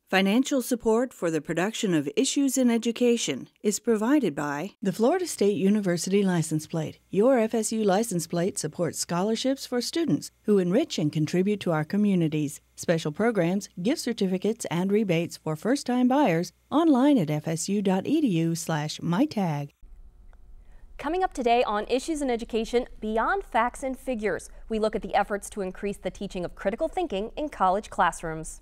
Financial support for the production of Issues in Education is provided by the Florida State University License Plate. Your FSU license plate supports scholarships for students who enrich and contribute to our communities. Special programs, gift certificates, and rebates for first-time buyers online at fsu.edu/mytag. Coming up today on Issues in Education, Beyond Facts and Figures, we look at the efforts to increase the teaching of critical thinking in college classrooms.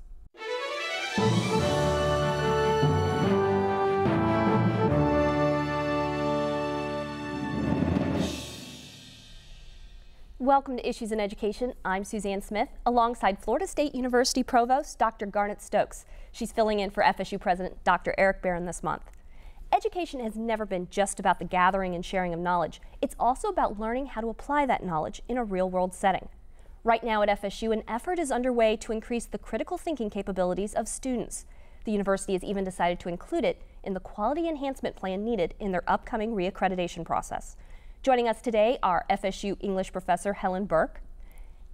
Welcome to Issues in Education. I'm Suzanne Smith, alongside Florida State University Provost Dr. Garnett Stokes. She's filling in for FSU President Dr. Eric Barron this month. Education has never been just about the gathering and sharing of knowledge. It's also about learning how to apply that knowledge in a real-world setting. Right now at FSU, an effort is underway to increase the critical thinking capabilities of students. The university has even decided to include it in the Quality Enhancement Plan needed in their upcoming re-accreditation process. Joining us today are FSU English Professor Helen Burke,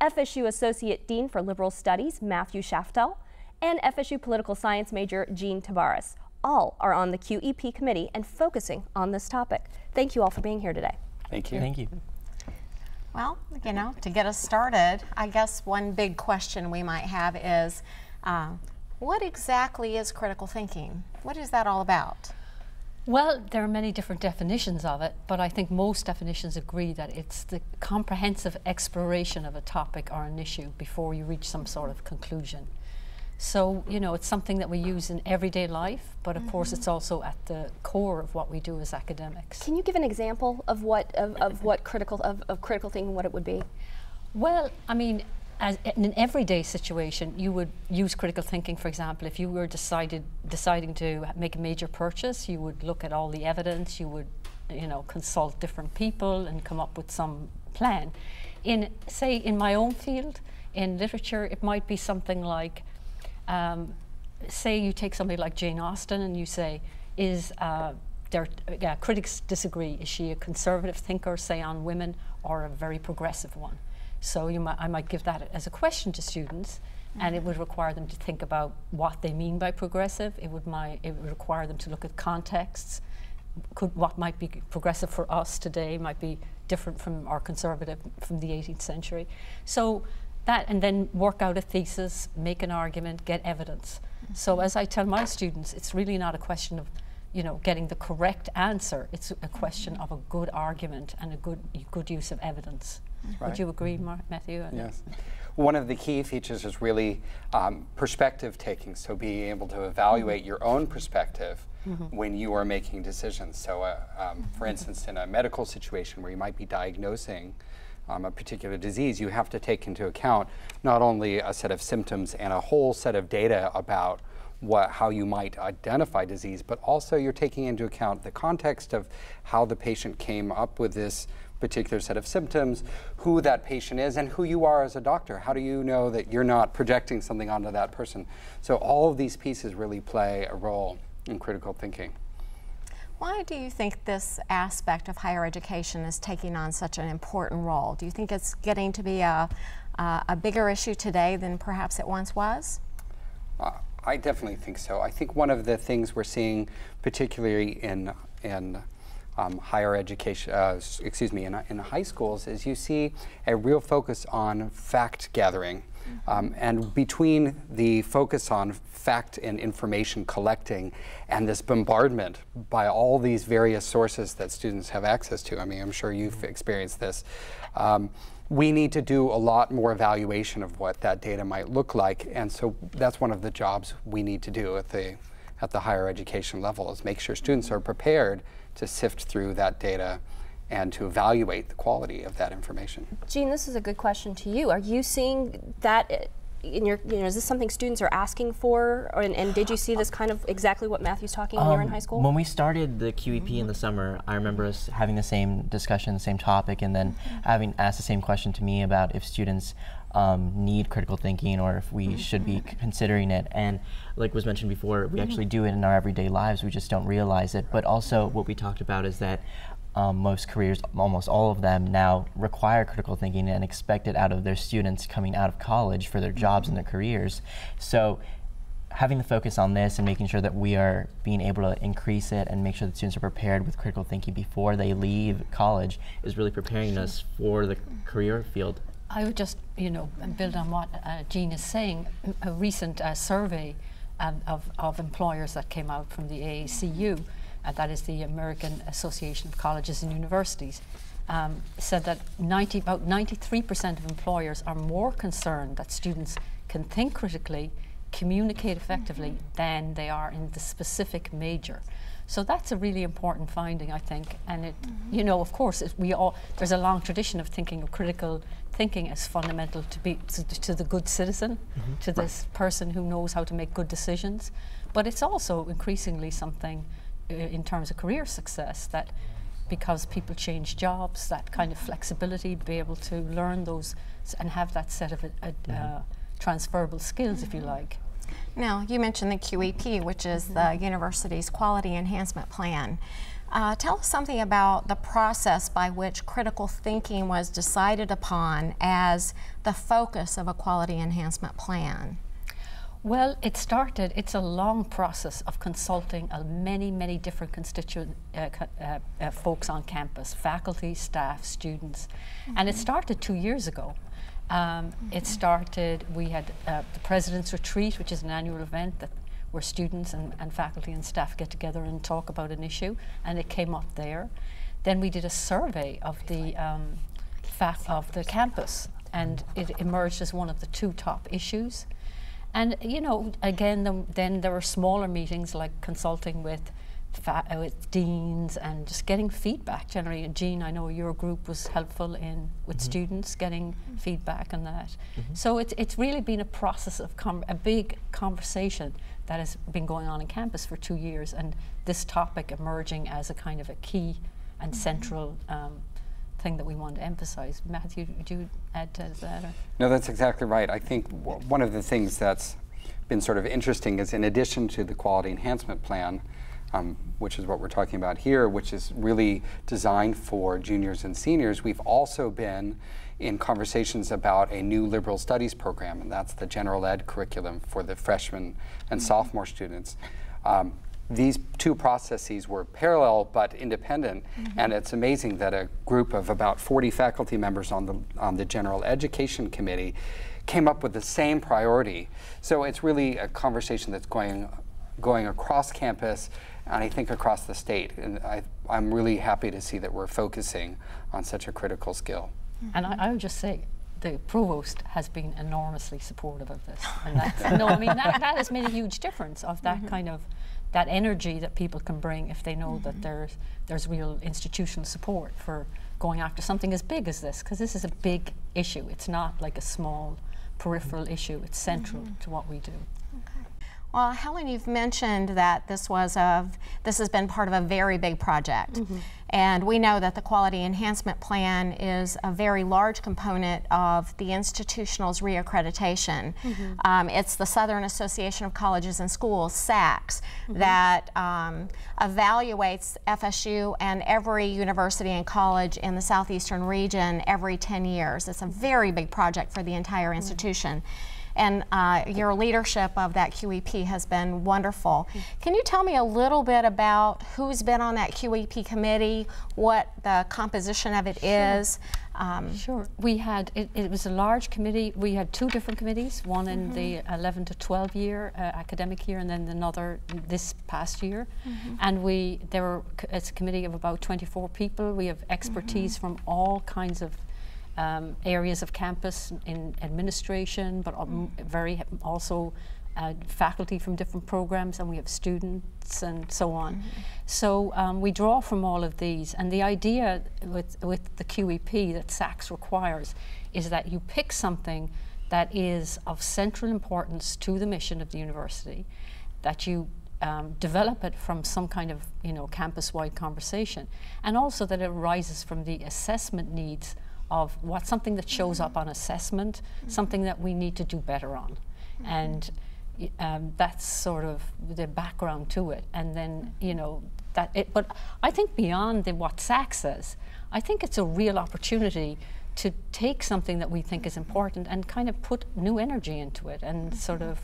FSU Associate Dean for Liberal Studies Matthew Shaftel, and FSU Political Science Major Jean Tabares. All are on the QEP committee and focusing on this topic. Thank you all for being here today. Thank you. Thank you. Well, you know, to get us started, I guess one big question we might have is, what exactly is critical thinking? What is that all about? Well, there are many different definitions of it, but I think most definitions agree that it's the comprehensive exploration of a topic or an issue before you reach some sort of conclusion. So, you know, it's something that we use in everyday life, but of course it's also at the core of what we do as academics. Can you give an example of what critical thinking, what it would be? Well, I mean, in an everyday situation, you would use critical thinking. For example, if you were deciding to make a major purchase, you would look at all the evidence, you would, you know, consult different people and come up with some plan. Say, in my own field, in literature, it might be something like, say you take somebody like Jane Austen and you say, critics disagree. Is she a conservative thinker, say, on women, or a very progressive one? So I might give that as a question to students, and it would require them to think about what they mean by progressive. It would require them to look at contexts. What might be progressive for us today might be different from our conservative from the 18th century. So that, and then work out a thesis, make an argument, get evidence. So as I tell my students, it's really not a question of, you know, getting the correct answer. It's a question of a good argument and a good use of evidence. Right. Would you agree, Matthew? Yes. One of the key features is really perspective taking, so being able to evaluate your own perspective when you are making decisions. So for instance, in a medical situation where you might be diagnosing a particular disease, you have to take into account not only a set of symptoms and a whole set of data about how you might identify disease, but also you're taking into account the context of how the patient came up with this particular set of symptoms, who that patient is, and who you are as a doctor. How do you know that you're not projecting something onto that person? So all of these pieces really play a role in critical thinking. Why do you think this aspect of higher education is taking on such an important role? Do you think it's getting to be a bigger issue today than perhaps it once was? I definitely think so. I think one of the things we're seeing, particularly in higher education, in high schools, is you see a real focus on fact gathering. And between the focus on fact and information collecting and this bombardment by all these various sources that students have access to, I mean, I'm sure you've experienced this, we need to do a lot more evaluation of what that data might look like. And so that's one of the jobs we need to do at the higher education level, is make sure students are prepared to sift through that data and to evaluate the quality of that information. Jean, this is a good question to you. Are you seeing that in your, is this something students are asking for, and did you see this kind of exactly what Matthew's talking when you were in high school? When we started the QEP in the summer, I remember us having the same discussion, the same topic, and then having asked the same question to me about if students need critical thinking or if we should be considering it. And like was mentioned before, we actually do it in our everyday lives, we just don't realize it. But also what we talked about is that most careers, almost all of them now, require critical thinking and expect it out of their students coming out of college for their jobs and their careers. So having the focus on this and making sure that we are being able to increase it and make sure that students are prepared with critical thinking before they leave college is really preparing us for the career field. I would just, build on what Jean is saying. A recent survey of employers that came out from the AACU, that is the American Association of Colleges and Universities, said that about 93% of employers are more concerned that students can think critically, communicate effectively than they are in the specific major. So that's a really important finding, I think. And it, of course, there's a long tradition of thinking of critical thinking as fundamental to the good citizen, to this person who knows how to make good decisions. But it's also increasingly something in terms of career success, that because people change jobs, that kind of flexibility to be able to learn those and have that set of transferable skills, if you like. Now, you mentioned the QEP, which is the university's Quality Enhancement Plan. Tell us something about the process by which critical thinking was decided upon as the focus of a Quality Enhancement Plan. Well, it's a long process of consulting many different constituent folks on campus, faculty, staff, students, and it started 2 years ago. We had the President's Retreat, which is an annual event where students and faculty and staff get together and talk about an issue, and it came up there. Then we did a survey of the campus, and it emerged as one of the 2 top issues. And again, then there were smaller meetings like consulting with deans and just getting feedback generally. And Jean, I know your group was helpful with students getting feedback on that. So it's really been a process of a big conversation that has been going on campus for 2 years, and this topic emerging as a kind of a key and central thing that we want to emphasize. Matthew, would you add to that? Or? No, that's exactly right. I think one of the things that's been sort of interesting is, in addition to the Quality Enhancement Plan, which is what we're talking about here, which is really designed for juniors and seniors, we've also been in conversations about a new liberal studies program, and that's the general ed curriculum for the freshman and sophomore students. These 2 processes were parallel but independent, and it's amazing that a group of about 40 faculty members on the General Education Committee came up with the same priority. So it's really a conversation that's going across campus, and I think across the state. And I'm really happy to see that we're focusing on such a critical skill. And I would just say, the Provost has been enormously supportive of this. And that has made a huge difference of that kind of that energy that people can bring if they know that there's real institutional support for going after something as big as this, because this is a big issue. It's not like a small peripheral issue. It's central to what we do. Okay. Well, Helen, you've mentioned that this has been part of a very big project. And we know that the Quality Enhancement Plan is a very large component of the institutional's re-accreditation. It's the Southern Association of Colleges and Schools, SACS, that evaluates FSU and every university and college in the southeastern region every 10 years. It's a very big project for the entire institution. And your leadership of that QEP has been wonderful. Can you tell me a little bit about who's been on that QEP committee, what the composition of it is? Sure. We had, it was a large committee. We had 2 different committees, one in the 11 to 12 year academic year, and then another this past year. And it's a committee of about 24 people. We have expertise from all kinds of areas of campus in administration, but also faculty from different programs, and we have students and so on. So we draw from all of these, and the idea with the QEP that SACS requires is that you pick something that is of central importance to the mission of the university, that you develop it from some kind of campus-wide conversation, and also that it arises from the assessment needs of something that shows up on assessment, something that we need to do better on. And that's sort of the background to it. And then, but I think beyond what SAC says, I think it's a real opportunity to take something that we think is important and kind of put new energy into it and sort of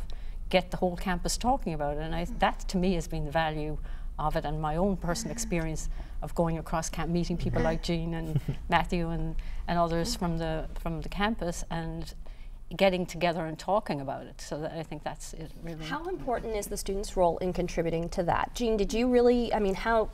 get the whole campus talking about it. And that to me has been the value of it, and my own personal experience of going across camp, meeting people like Jean and Matthew and others from the campus, and getting together and talking about it. So that I think that's it, really. How important is the student's role in contributing to that? Jean, did you really, I mean, how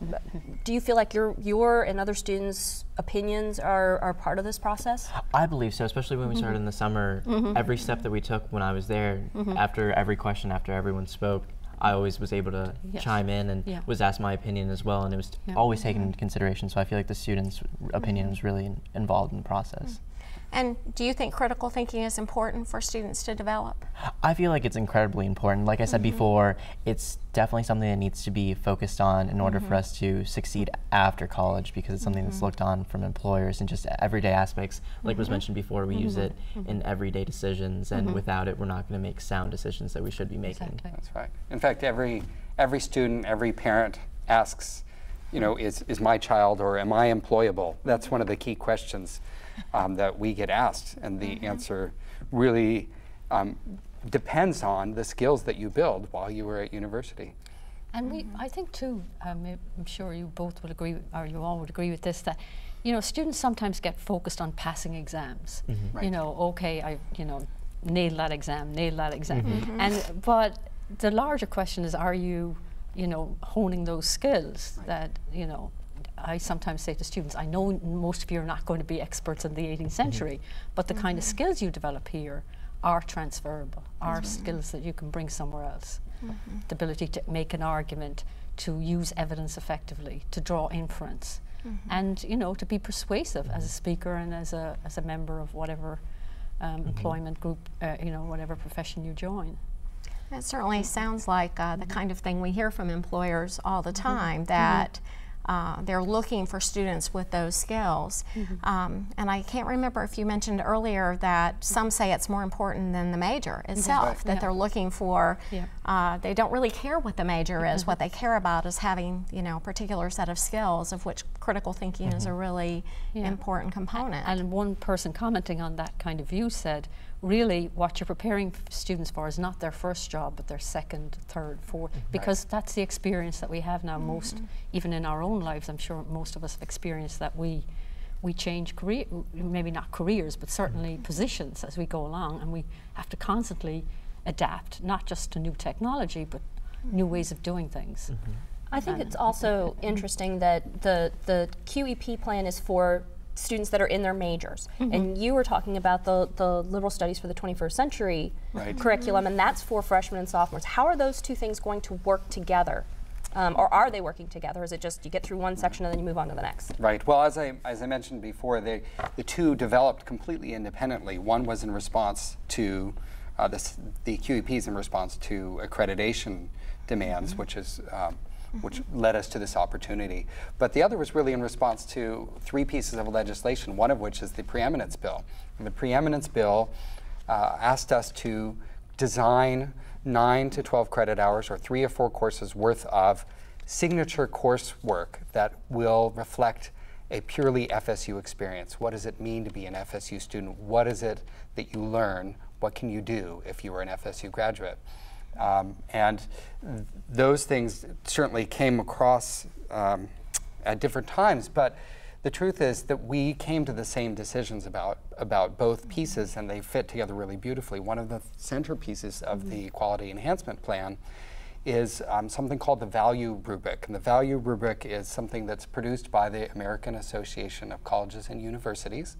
do you feel like your and other students' opinions are part of this process? I believe so, especially when we started in the summer. Every step that we took when I was there, after every question, after everyone spoke, I always was able to chime in and was asked my opinion as well, and it was always taken into consideration. So I feel like the students' opinion was really involved in the process. And do you think critical thinking is important for students to develop? I feel like it's incredibly important. Like I said before, it's definitely something that needs to be focused on in order for us to succeed after college, because it's something that's looked on from employers and just everyday aspects. Like was mentioned before, we use it in everyday decisions, and without it, we're not going to make sound decisions that we should be making. Exactly. That's right. In fact, every student, every parent asks, you know, is my child, or am I employable? That's one of the key questions that we get asked, and the answer really depends on the skills that you build while you were at university. And I think too, I'm sure you both will agree, or you all would agree with this, that, you know, students sometimes get focused on passing exams. Right. You know, okay, nailed that exam, and but the larger question is, are you, you know, honing those skills that, you know, I sometimes say to students, I know most of you are not going to be experts in the 18th century, but the kind of skills you develop here are transferable, are skills that you can bring somewhere else. The ability to make an argument, to use evidence effectively, to draw inference, and, you know, to be persuasive as a speaker and as a member of whatever employment group, you know, whatever profession you join. It certainly sounds like the kind of thing we hear from employers all the time, that they're looking for students with those skills. And I can't remember if you mentioned earlier that some say it's more important than the major itself, that they're looking for, they don't really care what the major is. What they care about is having, you know, a particular set of skills, of which critical thinking is a really important component. And one person commenting on that kind of view said, really what you're preparing students for is not their first job, but their second, third, fourth, because that's the experience that we have now. Most, even in our own lives, I'm sure most of us have experienced that we change career, maybe not careers, but certainly positions as we go along, and we have to constantly adapt, not just to new technology, but new ways of doing things. I think it's also interesting that the QEP plan is for students that are in their majors. And you were talking about the liberal studies for the 21st century curriculum, and that's for freshmen and sophomores. How are those two things going to work together? Or are they working together? Is it just you get through one section and then you move on to the next? Right. Well, as I mentioned before, the two developed completely independently. One was in response to the QEPs in response to accreditation demands, which is which led us to this opportunity. But the other was really in response to three pieces of legislation, one of which is the preeminence bill. And the preeminence bill asked us to design 9 to 12 credit hours, or 3 or 4 courses worth of signature coursework that will reflect a purely FSU experience. What does it mean to be an FSU student? What is it that you learn? What can you do if you were an FSU graduate? And those things certainly came across at different times, but the truth is that we came to the same decisions about both pieces, and they fit together really beautifully. One of the centerpieces of the Quality Enhancement Plan is something called the value rubric. And the value rubric is something that's produced by the American Association of Colleges and Universities.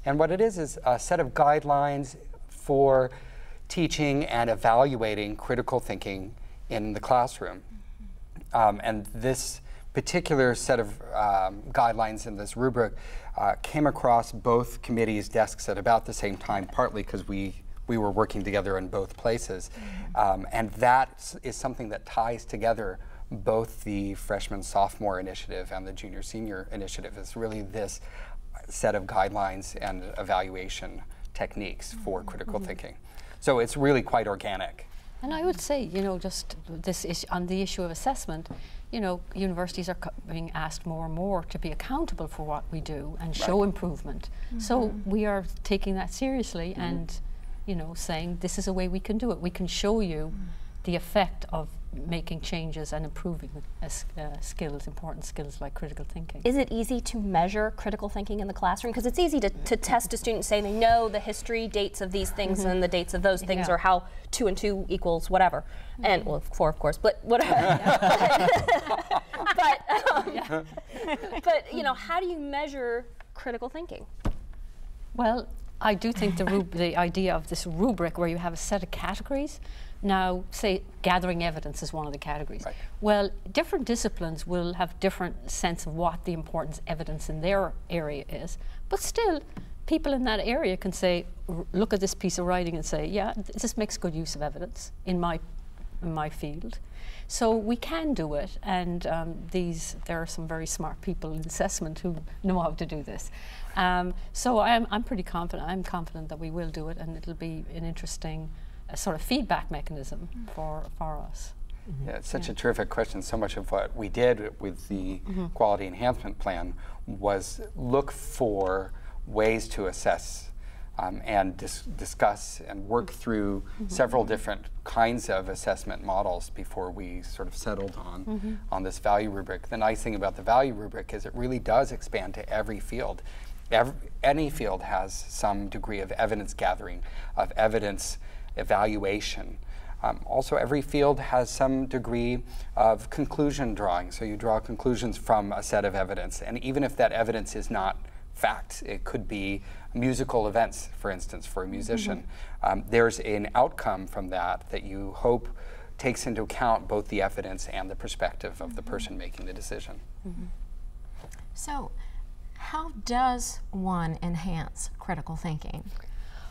And what it is a set of guidelines for teaching and evaluating critical thinking in the classroom. And this particular set of guidelines in this rubric came across both committees' desks at about the same time, partly because we were working together in both places. And that is something that ties together both the freshman-sophomore initiative and the junior-senior initiative. It's really this set of guidelines and evaluation techniques for critical thinking. So it's really quite organic. And I would say, you know, just this issue, on the issue of assessment, you know, universities are being asked more and more to be accountable for what we do and show improvement. So we are taking that seriously, and you know, saying this is a way we can do it. We can show you the effect of making changes and improving skills, important skills like critical thinking. Is it easy to measure critical thinking in the classroom? Because it's easy to test a student, say they know the history dates of these things and the dates of those things, or how 2 and 2 equals whatever, and well, 4 of course, but whatever. But you know, how do you measure critical thinking? Well, I do think the idea of this rubric where you have a set of categories. Now, say gathering evidence is one of the categories. Right. Well, different disciplines will have different sense of what the importance of evidence in their area is, but still, people in that area can say, look at this piece of writing and say, yeah, this makes good use of evidence in my field. So we can do it, and there are some very smart people in assessment who know how to do this. So I'm pretty confident. I'm confident that we will do it, and it'll be an interesting sort of feedback mechanism for us. Yeah, it's such a terrific question. So much of what we did with the Quality Enhancement Plan was look for ways to assess and discuss and work through several different kinds of assessment models before we sort of settled on this value rubric. The nice thing about the value rubric is it really does expand to every field. Any field has some degree of evidence gathering, of evidence evaluation. Also, every field has some degree of conclusion drawing. So you draw conclusions from a set of evidence. And even if that evidence is not fact, it could be musical events, for instance, for a musician. There's an outcome from that you hope takes into account both the evidence and the perspective of the person making the decision. So, how does one enhance critical thinking?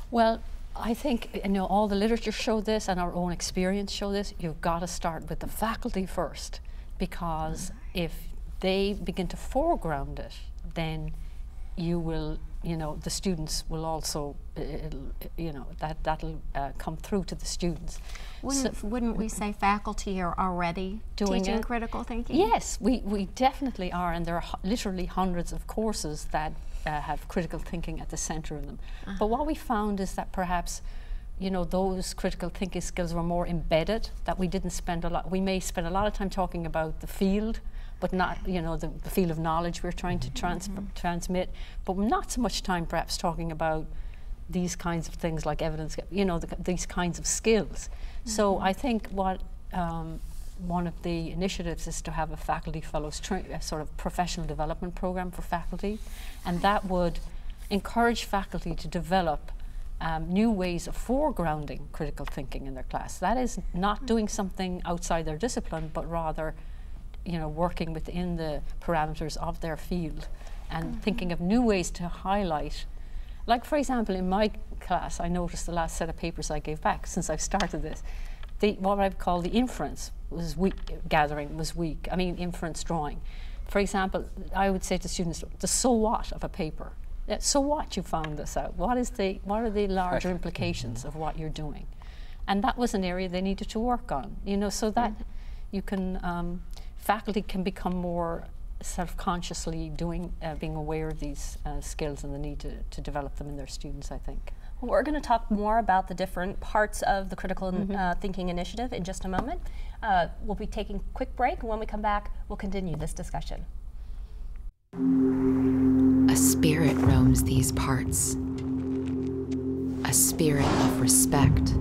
Well, I think, you know, all the literature show this and our own experience show this. You've got to start with the faculty first, because if they begin to foreground it, then you will, you know, the students will also, you know, that'll come through to the students. Wouldn't we say faculty are already teaching critical thinking? Yes, we definitely are, and there are literally hundreds of courses that have critical thinking at the center of them. But what we found is that perhaps, you know, those critical thinking skills were more embedded, that we didn't spend a lot, we may spend a lot of time talking about the field, but not, you know, the field of knowledge we're trying to transmit, but not so much time perhaps talking about these kinds of things like evidence, you know, these kinds of skills. So I think what one of the initiatives is to have a faculty fellows sort of professional development program for faculty, and that would encourage faculty to develop new ways of foregrounding critical thinking in their class. That is not doing something outside their discipline, but rather, you know, working within the parameters of their field and thinking of new ways to highlight. Like, for example, in my class, I noticed the last set of papers I gave back since I've started this, what I've called the inference was weak, gathering was weak. I mean, inference drawing. For example, I would say to students, the so what of a paper. So what you found this out? What are the larger implications of what you're doing? And that was an area they needed to work on, you know, so that you can, faculty can become more self-consciously being aware of these skills and the need to develop them in their students, I think. Well, we're going to talk more about the different parts of the critical thinking initiative in just a moment. We'll be taking a quick break, and when we come back, we'll continue this discussion. A spirit roams these parts. A spirit of respect,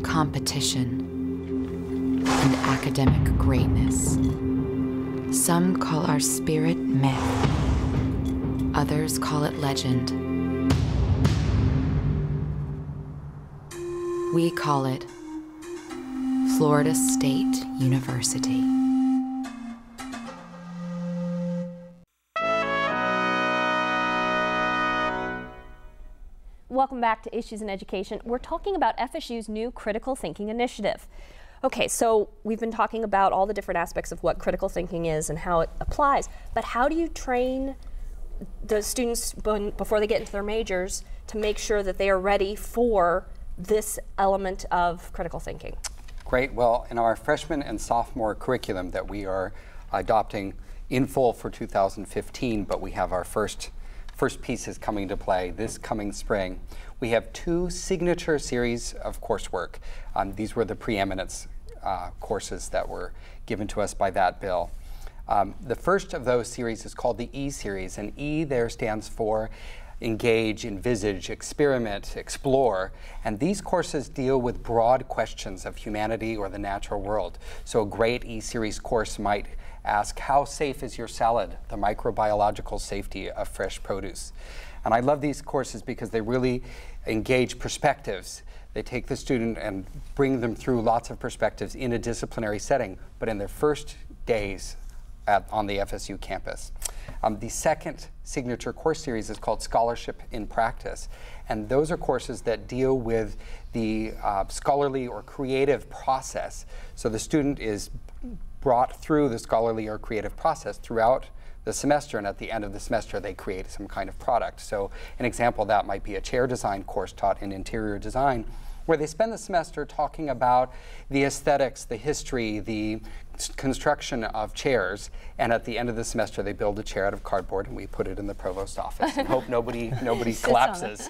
competition, and academic greatness. Some call our spirit myth. Others call it legend. We call it Florida State University. Welcome back to Issues in Education. We're talking about FSU's new critical thinking initiative. Okay, so we've been talking about all the different aspects of what critical thinking is and how it applies, but how do you train the students before they get into their majors to make sure that they are ready for this element of critical thinking? Great. Well, in our freshman and sophomore curriculum that we are adopting in full for 2015, but we have our first first pieces coming to play this coming spring. We have 2 signature series of coursework. These were the preeminence courses that were given to us by that bill. The first of those series is called the E series, and E there stands for engage, envisage, experiment, explore, and these courses deal with broad questions of humanity or the natural world. So a great E-Series course might ask, how safe is your salad? The microbiological safety of fresh produce. And I love these courses because they really engage perspectives. They take the student and bring them through lots of perspectives in a disciplinary setting, but in their first days on the FSU campus. The second signature course series is called Scholarship in Practice, and those are courses that deal with the scholarly or creative process. So the student is brought through the scholarly or creative process throughout the semester, and at the end of the semester they create some kind of product. So an example of that might be a chair design course taught in interior design, where they spend the semester talking about the aesthetics, the history, the construction of chairs, and at the end of the semester they build a chair out of cardboard and we put it in the provost office and hope nobody collapses.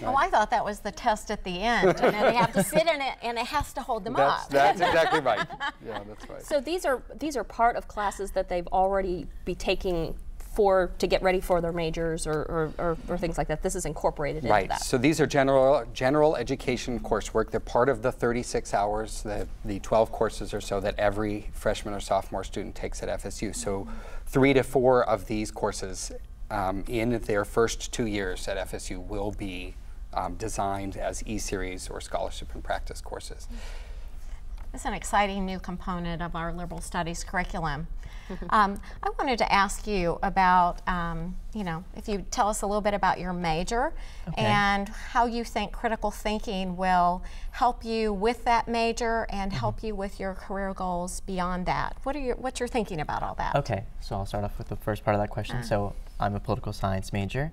Oh, I thought that was the test at the end, and then they have to sit in it and it has to hold them up. That's exactly right. Yeah, that's right. So these are part of classes that they've already be taking to get ready for their majors or things like that. This is incorporated into that. Right. So these are general education coursework. They're part of the 36 hours, the 12 courses or so that every freshman or sophomore student takes at FSU. So 3 to 4 of these courses in their first 2 years at FSU will be designed as E-Series or Scholarship and Practice courses. It's an exciting new component of our liberal studies curriculum. I wanted to ask you about, if you tell us a little bit about your major and how you think critical thinking will help you with that major and help you with your career goals beyond that. What's your thinking about all that? Okay, so I'll start off with the first part of that question. So I'm a political science major,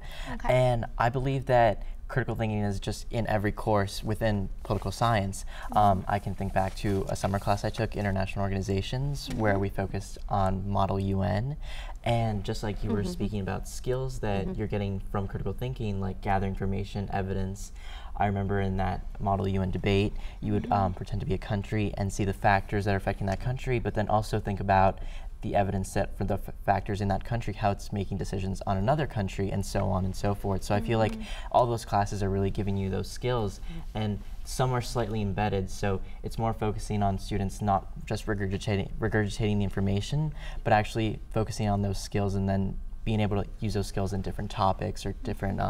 and I believe that critical thinking is just in every course within political science. I can think back to a summer class I took, International Organizations, where we focused on Model UN. And just like you were speaking about skills that you're getting from critical thinking, like gather information, evidence. I remember in that Model UN debate, you would pretend to be a country and see the factors that are affecting that country, but then also think about the evidence set for the factors in that country, how it's making decisions on another country, and so on and so forth. So I feel like all those classes are really giving you those skills, and some are slightly embedded, so it's more focusing on students not just regurgitating the information, but actually focusing on those skills and then being able to use those skills in different topics or different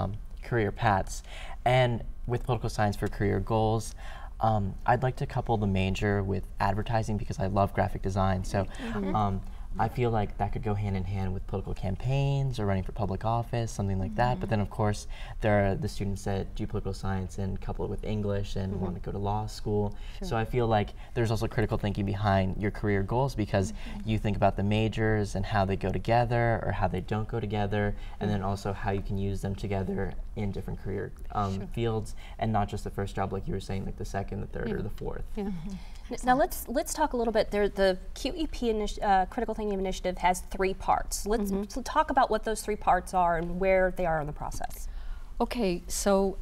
career paths. And with political science for career goals, I'd like to couple the major with advertising because I love graphic design. So I feel like that could go hand in hand with political campaigns or running for public office, something like that. But then, of course, there are the students that do political science and couple it with English and want to go to law school. So I feel like there's also critical thinking behind your career goals because you think about the majors and how they go together or how they don't go together, and then also how you can use them together in different career fields, and not just the first job like you were saying, like the second, the third, or the fourth. Now let's talk a little bit. The QEP Critical Thinking Initiative has 3 parts. Let's talk about what those 3 parts are and where they are in the process. Okay, so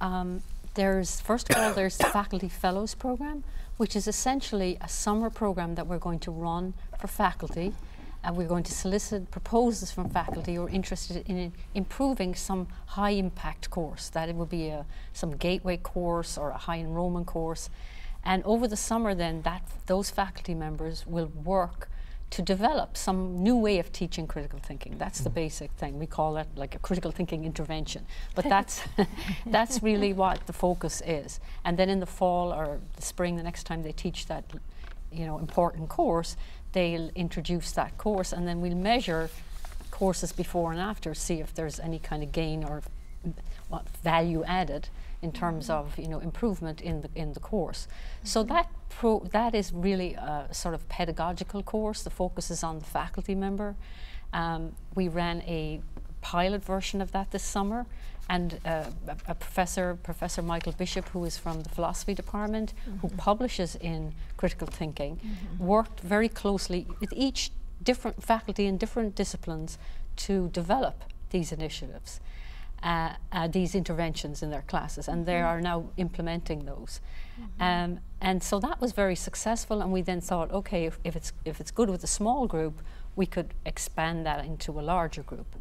first of all, there's the Faculty Fellows Program, which is essentially a summer program that we're going to run for faculty, and we're going to solicit proposals from faculty who are interested in improving some high impact course. That it would be some gateway course or a high enrollment course. And over the summer then, those faculty members will work to develop some new way of teaching critical thinking. That's the basic thing. We call it like a critical thinking intervention. But that's really what the focus is. And then in the fall or the spring, the next time they teach that important course, they'll introduce that course, and then we'll measure courses before and after, see if there's any kind of gain or value added in terms of improvement in the course. So that is really a sort of pedagogical course. The focus is on the faculty member. We ran a pilot version of that this summer, and a Professor Michael Bishop, who is from the philosophy department, who publishes in critical thinking, worked very closely with each different faculty in different disciplines to develop these initiatives. these interventions in their classes, and they are now implementing those. And so that was very successful, and we then thought, okay, if it's good with a small group, we could expand that into a larger group.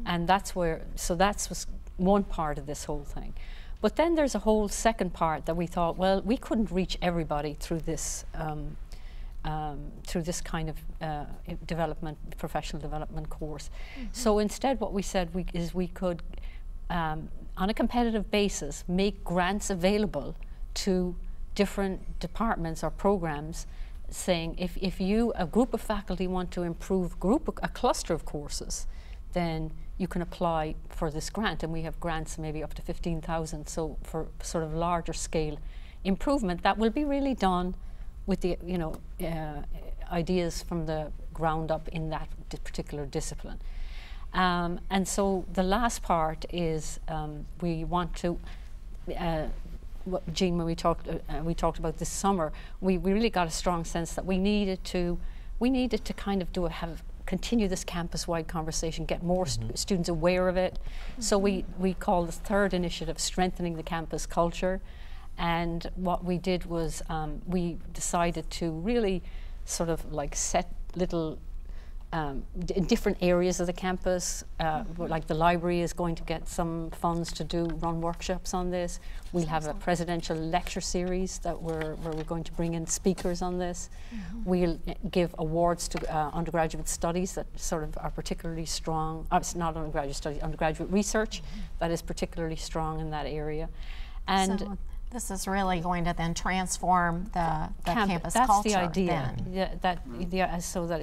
And that was one part of this whole thing. But then there's a whole second part that we thought, well, we couldn't reach everybody through this kind of professional development course. So instead what we said is we could, on a competitive basis, make grants available to different departments or programs, saying if a group of faculty want to improve a cluster of courses, then you can apply for this grant, and we have grants maybe up to 15,000. So for sort of larger scale improvement, that will be really done with the ideas from the ground up in that particular discipline. And so the last part is we want to. Jean, when we talked about this summer, we really got a strong sense that we needed to kind of continue this campus-wide conversation, get more students aware of it. So we call the third initiative Strengthening the Campus Culture. And what we did was we decided to really sort of like set little in different areas of the campus, like the library is going to get some funds to run workshops on this. We'll have a presidential lecture series where we're going to bring in speakers on this. We'll give awards to undergraduate studies that sort of are particularly strong. It's not undergraduate studies, undergraduate research that is particularly strong in that area. And so this is really going to then transform the campus culture. That's the idea. So that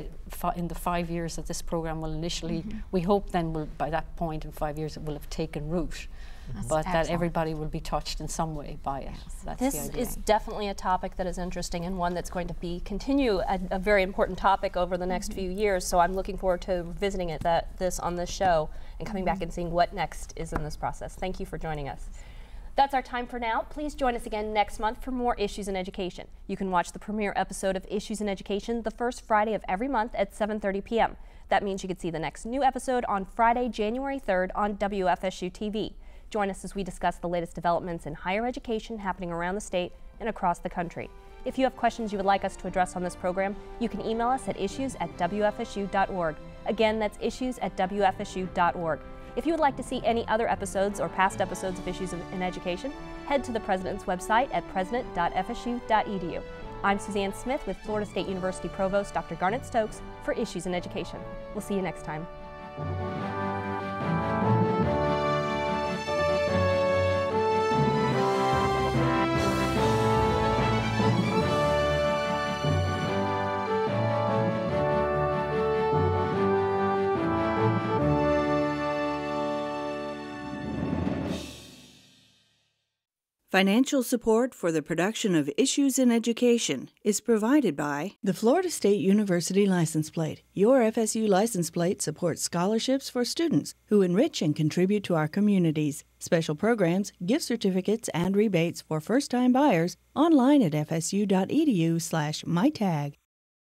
in the 5 years that this program will initially, we hope then by that point in 5 years it will have taken root. But that everybody will be touched in some way by it. That's the idea. This is definitely a topic that is interesting, and one that's going to continue a very important topic over the next few years. So I'm looking forward to visiting this on this show and coming back and seeing what next is in this process. Thank you for joining us. That's our time for now. Please join us again next month for more Issues in Education. You can watch the premiere episode of Issues in Education the first Friday of every month at 7:30 p.m. That means you can see the next new episode on Friday, January 3rd on WFSU-TV. Join us as we discuss the latest developments in higher education happening around the state and across the country. If you have questions you would like us to address on this program, you can email us at issues@wfsu.org. Again, that's issues@wfsu.org. If you would like to see any other episodes or past episodes of Issues in Education, head to the President's website at president.fsu.edu. I'm Suzanne Smith with Florida State University Provost Dr. Garnett Stokes for Issues in Education. We'll see you next time. Financial support for the production of Issues in Education is provided by the Florida State University License Plate. Your FSU license plate supports scholarships for students who enrich and contribute to our communities. Special programs, gift certificates, and rebates for first-time buyers online at fsu.edu/mytag.